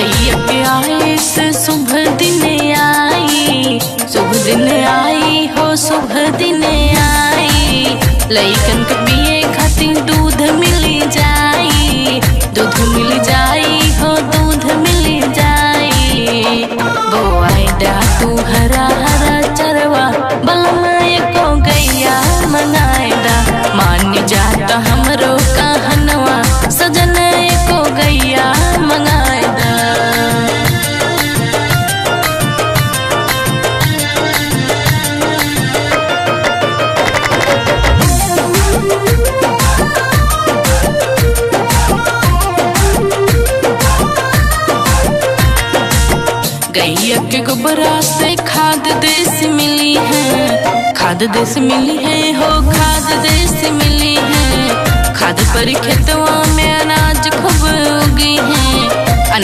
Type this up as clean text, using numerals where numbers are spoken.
गैया के आए से शुभ दिन आई, शुभ दिन आई हो शुभ दिन आई। लइकन के पिए खातिर दूध मिली जाई, दूध मिल जाई हो दूध मिल जाई। बोआई डा तू हरा हरा चरवा बलमाए को गैया मंगाए दा। मान जाता हमरो कहनवा सजन को गैया मंगाए दा। गैया के गोबरा से खाद देश मिली है, खाद देश मिली है हो खाद देश मिली है। खाद पर खेतवा में अनाज खूब उगी है,